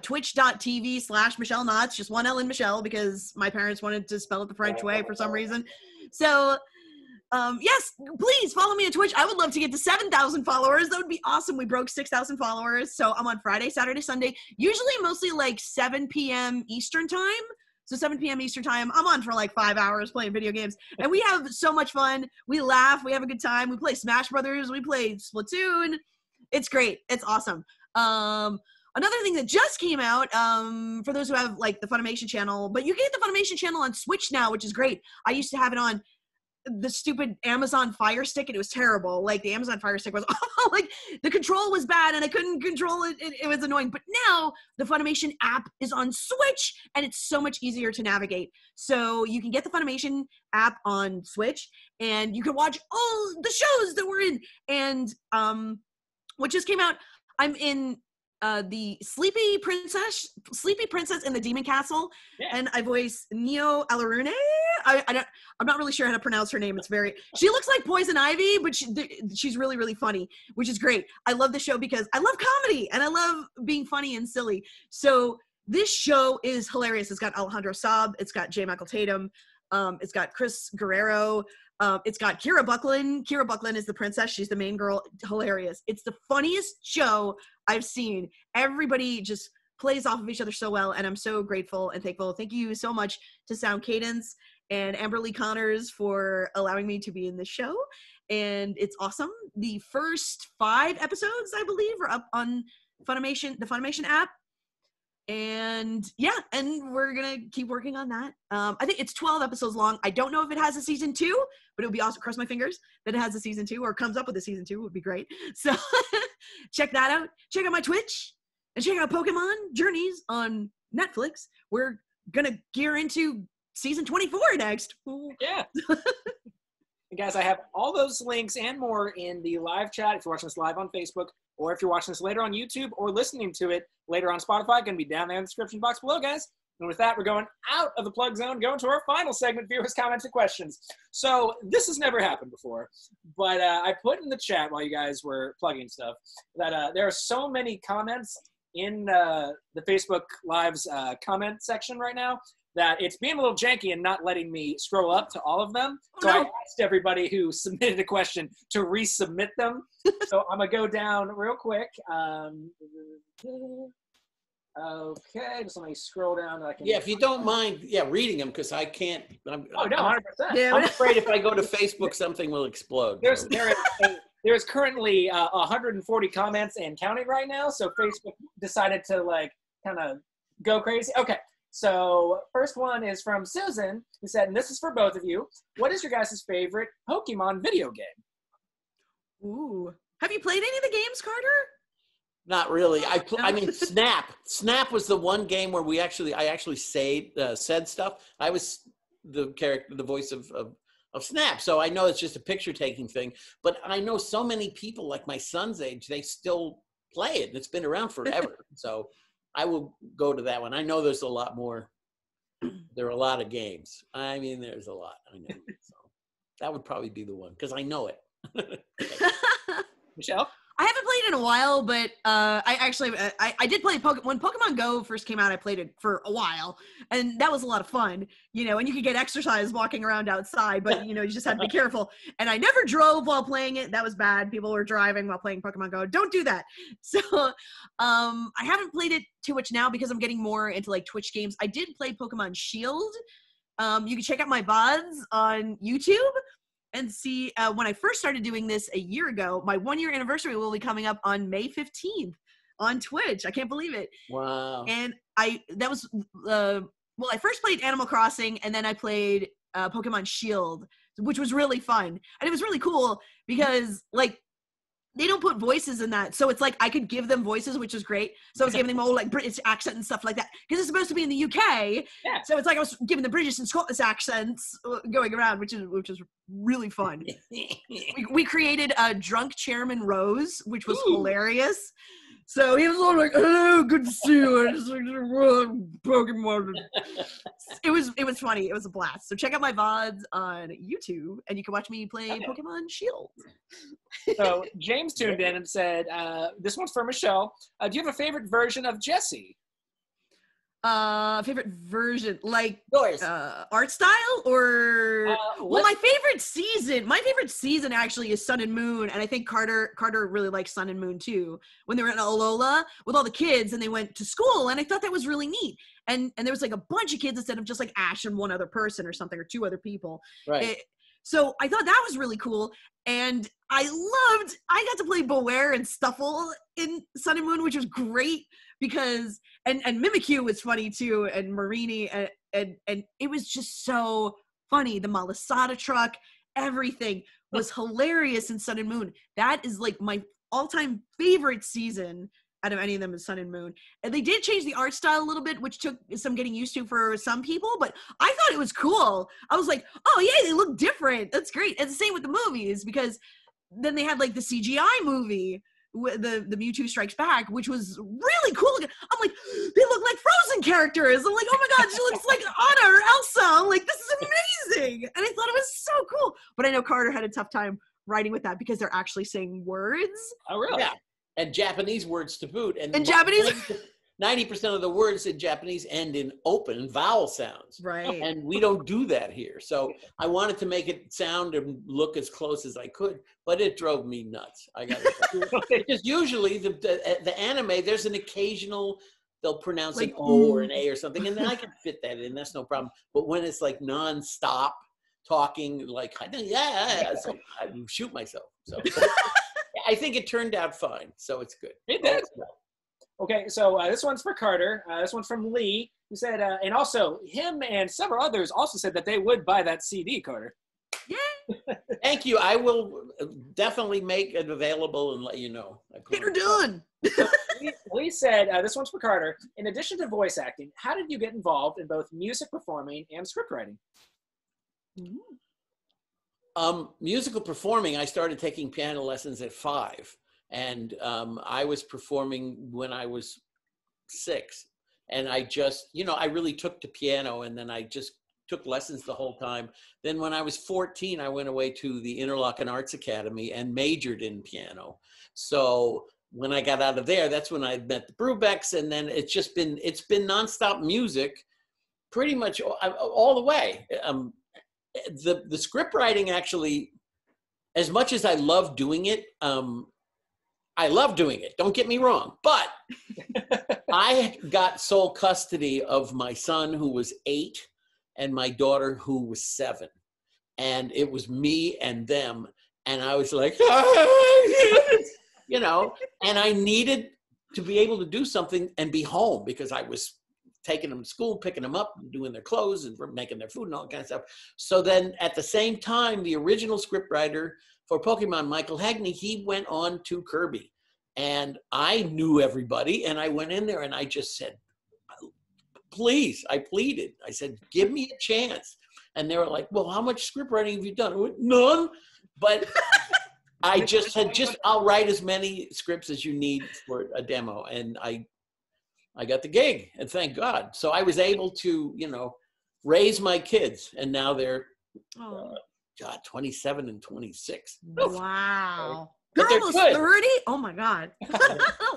twitch.tv/Michele Knotz, just one L in Michelle because my parents wanted to spell it the French way for some reason. So yes, please follow me on Twitch. I would love to get to 7,000 followers. That would be awesome. We broke 6,000 followers. So I'm on Friday, Saturday, Sunday, usually mostly like 7 p.m. Eastern time. So 7 p.m. Eastern time, I'm on for like 5 hours playing video games. And we have so much fun. We laugh. We have a good time. We play Smash Brothers. We play Splatoon. It's great. It's awesome. Another thing that just came out, for those who have like the Funimation channel, but you can get the Funimation channel on Switch now, which is great. I used to have it on the stupid Amazon Fire Stick, and it was terrible. Like the Amazon Fire Stick was awful. Like the control was bad and I couldn't control it. It was annoying. But now the Funimation app is on Switch and it's so much easier to navigate. So you can get the Funimation app on Switch and you can watch all the shows that we're in. And what just came out, I'm in the Sleepy Princess in the Demon Castle, and I voice Neo Alarune. I'm not really sure how to pronounce her name. She looks like Poison Ivy, but she's really, really funny, which is great. I love the show because I love comedy and I love being funny and silly. So this show is hilarious. It's got Alejandro Saab. It's got J. Michael Tatum. It's got Chris Guerrero. It's got Kira Buckland. Kira Buckland is the princess. She's the main girl. Hilarious. It's the funniest show I've seen. Everybody just plays off of each other so well, and I'm so grateful and thankful. Thank you so much to Sound Cadence and Amber Lee Connors for allowing me to be in this show, and it's awesome. The first 5 episodes, I believe, are up on Funimation, the Funimation app. And yeah, and we're gonna keep working on that. I think it's 12 episodes long. I don't know if it has a season 2, but it would be awesome. Cross my fingers that it has a season 2 or comes up with a season 2 would be great. So check that out. Check out my Twitch and check out Pokemon Journeys on Netflix. We're gonna gear into season 24 next. Yeah. And guys, I have all those links and more in the live chat. If you're watching this live on Facebook, or if you're watching this later on YouTube or listening to it later on Spotify, going to be down there in the description box below, guys. And with that, we're going out of the plug zone, going to our final segment, viewers' comments and questions. So this has never happened before, but I put in the chat while you guys were plugging stuff that there are so many comments in the Facebook Live's comment section right now that it's being a little janky and not letting me scroll up to all of them. So I asked everybody who submitted a question to resubmit them. So I'm going to go down real quick. Okay, just let me scroll down. If you don't mind, reading them, because I can't. No, 100%. I'm afraid if I go to Facebook, something will explode. There is currently 140 comments and counting right now, so Facebook decided to kind of go crazy. Okay. So first one is from Susan, who said, and this is for both of you, what is your guys' favorite Pokemon video game? Ooh. Have you played any of the games, Carter? Not really. I mean, Snap. Snap was the one game where I actually said stuff. I was the character, the voice of Snap. So I know it's just a picture taking thing, but I know so many people like my son's age, they still play it. And it's been around forever. So I will go to that one. I know there's a lot more. There are a lot of games. I mean, there's a lot. I know. So that would probably be the one because I know it. Michelle? I haven't played it in a while, but I did play when Pokemon Go first came out. I played it for a while, and that was a lot of fun, you know. And you could get exercise walking around outside, but you know, you just had to be careful. And I never drove while playing it. That was bad. People were driving while playing Pokemon Go. Don't do that. So, I haven't played it too much now because I'm getting more into like Twitch games. I did play Pokemon Shield. You can check out my VODs on YouTube. And see, when I first started doing this a year ago, my 1-year anniversary will be coming up on May 15th on Twitch. I can't believe it. Wow. And I first played Animal Crossing, and then I played Pokemon Shield, which was really fun. And it was really cool because, like, they don't put voices in that. So it's like I could give them voices, which is great. So I was giving them all like British accent and stuff like that. Because it's supposed to be in the UK. Yeah. So it's like I was giving the British and Scottish accents going around, which is really fun. we created a drunk Chairman Rose, which was hilarious. So he was all like, "Oh, good to see you." And just like, Pokemon. It was funny. It was a blast. So check out my VODs on YouTube, and you can watch me play Pokemon Shield. So James tuned in and said, "This one's for Michelle. Do you have a favorite version of Jessie?" Favorite version, like yours, art style, or well, my favorite season actually is Sun and Moon, and I think Carter really likes Sun and Moon too. When they were in Alola with all the kids and they went to school, and I thought that was really neat. And there was like a bunch of kids instead of just like Ash and one other person or something, or two other people. Right. So I thought that was really cool. And I got to play Beware and Stuffle in Sun and Moon, which was great because, and Mimikyu was funny too, and Marini, and it was just so funny. The Malasada truck, everything was hilarious in Sun and Moon. That is like my all-time favorite season out of any of them is Sun and Moon. And they did change the art style a little bit, which took some getting used to for some people, but I thought it was cool. I was like, oh yeah, they look different. That's great. And the same with the movies, because then they had like the CGI movie, the Mewtwo Strikes Back, which was really cool. I'm like, they look like Frozen characters. I'm like, oh my God, she looks like Anna or Elsa. I'm like, this is amazing. And I thought it was so cool. But I know Carter had a tough time writing with that because they're actually saying words. Oh, really? Yeah. And Japanese words to boot. And Japanese 90% of the words in Japanese end in open vowel sounds. Right. And we don't do that here. So I wanted to make it sound and look as close as I could, but it drove me nuts. I got it. Because usually the anime, there's an occasional, they'll pronounce like, an O or an A or something, and then I can fit that in. That's no problem. But when it's like nonstop talking, like, so I shoot myself. So I think it turned out fine. So it's good. It did. Okay, so this one's for Carter. This one's from Lee, who said, and also him and several others also said that they would buy that CD, Carter. Yeah. Thank you. I will definitely make it available and let you know. Get her done. Lee said, this one's for Carter. In addition to voice acting, how did you get involved in both music performing and script writing? Musical performing, I started taking piano lessons at 5. And I was performing when I was 6. And I just, I really took to piano, and then I just took lessons the whole time. Then when I was 14, I went away to the Interlochen Arts Academy and majored in piano. So when I got out of there, that's when I met the Brubecks, and then it's been nonstop music pretty much all the way. The script writing, actually, as much as I love doing it, I love doing it, don't get me wrong, but I got sole custody of my son, who was 8, and my daughter, who was 7. And it was me and them. And I was like, and I needed to be able to do something and be home, because I was taking them to school, picking them up, doing their clothes and making their food and all that kind of stuff. So then at the same time, the original scriptwriter for Pokemon, Michael Hagney, he went on to Kirby. And I knew everybody, and I went in there and I just said, please, I pleaded. I said, give me a chance. And they were like, well, how much script writing have you done? I went, none. But I just said, I'll write as many scripts as you need for a demo. And I got the gig, and thank God. So I was able to, you know, raise my kids, and now they're, 27 and 26. Wow. But They're they're almost good. 30? Oh my God.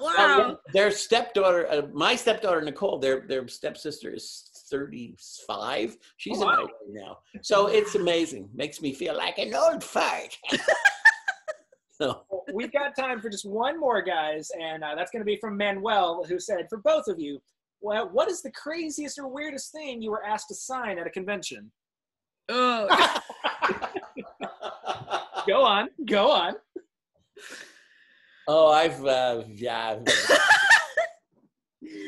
Wow. Their stepdaughter, my stepdaughter, Nicole, their stepsister is 35. She's in LA now. So it's amazing. Makes me feel like an old fart. So. Well, we've got time for just one more, guys, and that's going to be from Manuel, who said, for both of you, well, what is the craziest or weirdest thing you were asked to sign at a convention? Oh. Go on. Oh, yeah.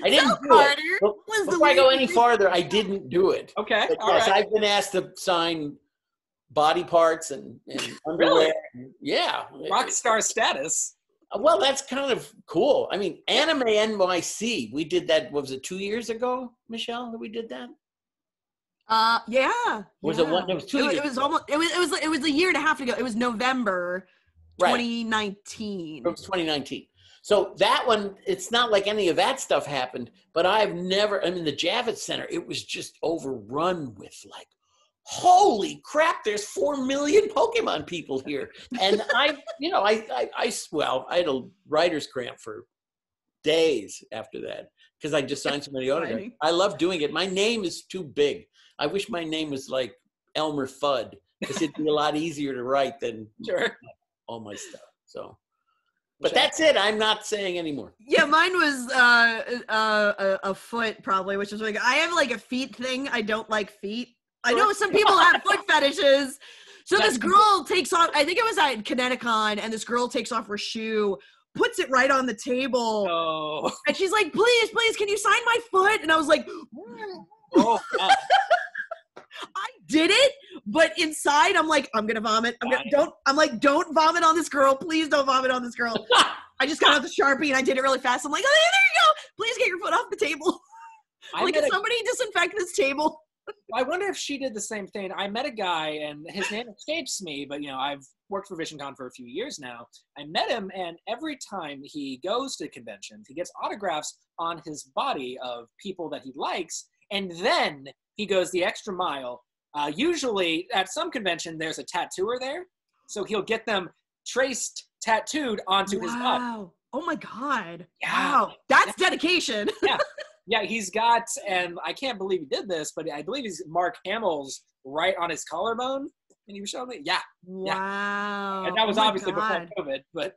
I didn't do it. Before I go any farther, I didn't do it. Okay, But all yes, right. I've been asked to sign body parts and underwear. Really? Yeah. Rock star status. Well, that's kind of cool. I mean, Anime NYC, we did that, what was it, 2 years ago, Michelle, that we did that? Yeah. Was yeah. it one? It was 2 years. It was almost. It was a year and a half ago. It was November 2019. It was 2019. So that one, it's not like any of that stuff happened, but I've never, I mean, the Javits Center, it was just overrun with like, holy crap, there's 4 million Pokemon people here. And I had a writer's cramp for days after that because I just signed so many autographs. I love doing it. My name is too big. I wish my name was like Elmer Fudd because it'd be a lot easier to write than all my stuff. So, but that's it. I'm not saying anymore. Yeah, mine was a foot probably, which is like, I have like a feet thing. I don't like feet. I know some people have foot fetishes. So this girl takes off, I think it was at Kineticon, and this girl takes off her shoe, puts it right on the table. Oh. And she's like, please, can you sign my foot? And I was like, oh, God. I did it, but inside I'm like, I'm gonna vomit. Don't vomit on this girl. Please don't vomit on this girl. I just got out the Sharpie and I did it really fast. I'm like, oh, there you go. Please get your foot off the table. Can somebody disinfect this table? I wonder if she did the same thing. I met a guy, and his name escapes me, but, you know, I've worked for Visioncon for a few years now. I met him, and every time he goes to conventions, he gets autographs on his body of people that he likes, and then he goes the extra mile. Usually, at some convention, there's a tattooer there, so he'll get them tattooed onto his body. Oh, my God. Yeah. Wow. That's dedication. Yeah. Yeah, he's got, and I can't believe he did this, but I believe he's Mark Hamill's right on his collarbone. And he was showing me, yeah. Wow. And that was obviously before COVID, but.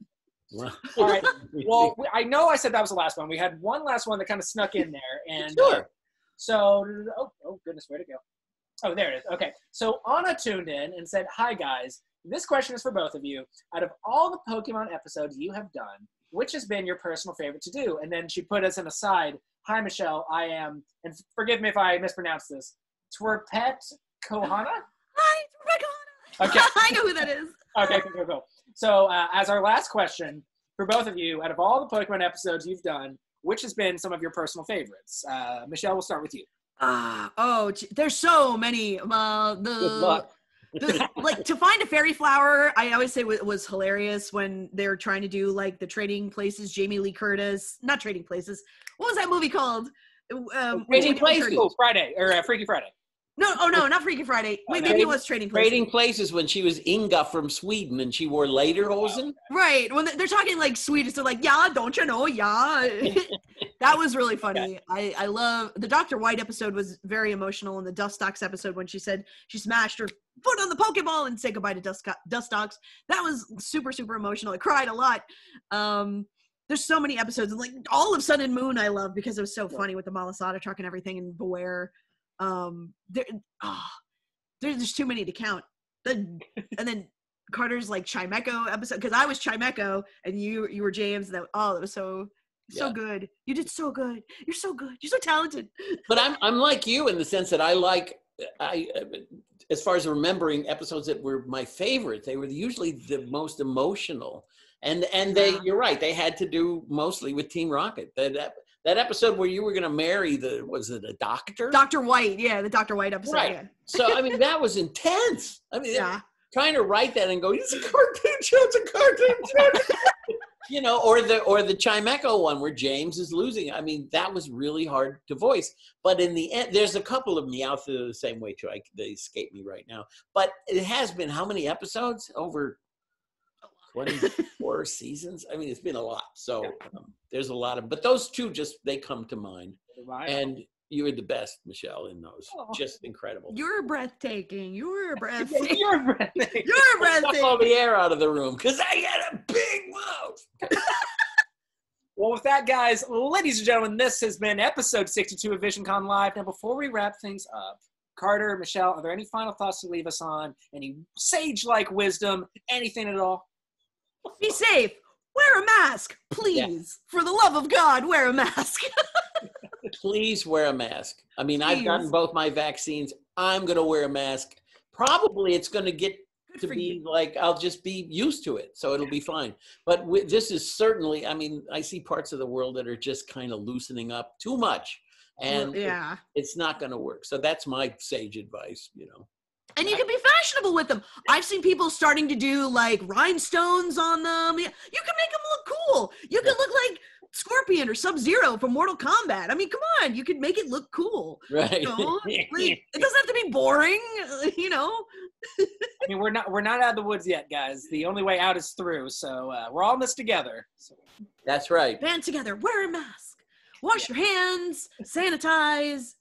Wow. All right. Well, I know I said that was the last one. We had one last one that kind of snuck in there. And sure. So, oh, goodness, where'd it go? Oh, there it is. Okay. So Anna tuned in and said, hi, guys. This question is for both of you. Out of all the Pokemon episodes you have done, which has been your personal favorite to do? And then she put as an aside, hi, Michelle, I am, and forgive me if I mispronounce this, Twerpet Kohana? Hi, Twerpet Kohana. Okay. I know who that is. Okay, cool. So as our last question, for both of you, out of all the Pokemon episodes you've done, which has been some of your personal favorites? Michelle, we'll start with you. There's so many. Good luck. Like, to find a fairy flower, I always say it was hilarious when they're trying to do like the Trading Places, Jamie Lee Curtis, not Trading Places. What was that movie called? Trading Places. Friday, or Freaky Friday. No, not Freaky Friday. Wait, maybe it was Trading Places. Trading Places when she was Inga from Sweden and she wore lederhosen. Right. When they're talking like Swedish, they're like, yeah, don't you know, yeah. That was really funny. I love the Dr. White episode was very emotional, and the Dustox episode when she said she smashed her foot on the Pokeball and said goodbye to Dustox. That was super, super emotional. I cried a lot. There's so many episodes, and like all of Sun and Moon I love because it was so funny with the Malasada truck and everything, and Beware. There's too many to count. And then Carter's like Chimecho episode, because I was Chimecho and you were James. That was so good. You did so good. You're so good. You're so talented. But I'm like you in the sense that I as far as remembering episodes that were my favorite, they were usually the most emotional. And you're right, they had to do mostly with Team Rocket. That episode where you were going to marry was it a doctor? Dr. White, yeah, the Dr. White episode. Right. Yeah. So, I mean, that was intense. I mean, Yeah. trying to write that and go, it's a cartoon show, it's a cartoon show. You know, or the Chimeco one where James is losing. I mean, that was really hard to voice. But in the end, there's a couple of Meowth that are the same way too. They escape me right now. But it has been how many episodes? Over 24 seasons. I mean, it's been a lot. So there's a lot of. But those two they come to mind. And you were the best, Michelle, in those. Just incredible. You're breathtaking. You're breathtaking. You're breathtaking. You're breathtaking. Suck all the air out of the room because I got a big mouth. Well, with that, guys, ladies and gentlemen, this has been episode 62 of Visioncon Live. Now, before we wrap things up, Carter, Michelle, are there any final thoughts to leave us on? Any sage-like wisdom? Anything at all? Be safe. Wear a mask, please. Yeah. For the love of God, wear a mask. Please wear a mask. I mean, I've gotten both my vaccines. I'm going to wear a mask. Probably it's going to get to be like, I'll just be used to it. So it'll be fine. But this is certainly, I mean, I see parts of the world that are just kind of loosening up too much. And it's not going to work. So that's my sage advice, you know. And you can be fashionable with them. I've seen people starting to do like rhinestones on them. You can make them look cool. You can look like Scorpion or Sub-Zero from Mortal Kombat. I mean, come on, you can make it look cool. Right. You know? Like, it doesn't have to be boring, you know. I mean, we're not out of the woods yet, guys. The only way out is through. So we're all in this together. So. That's right. Band together. Wear a mask. Wash your hands. Sanitize.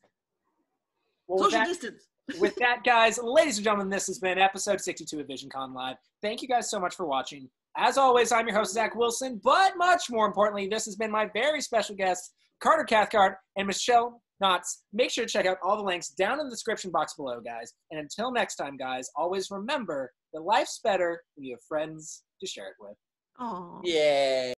Social distance. With that, guys, ladies and gentlemen, this has been episode 62 of Visioncon Live. Thank you guys so much for watching. As always, I'm your host, Zach Wilson, but much more importantly, this has been my very special guests, Carter Cathcart and Michele Knotz. Make sure to check out all the links down in the description box below, guys. And until next time, guys, always remember that life's better when you have friends to share it with. Aww. Yeah.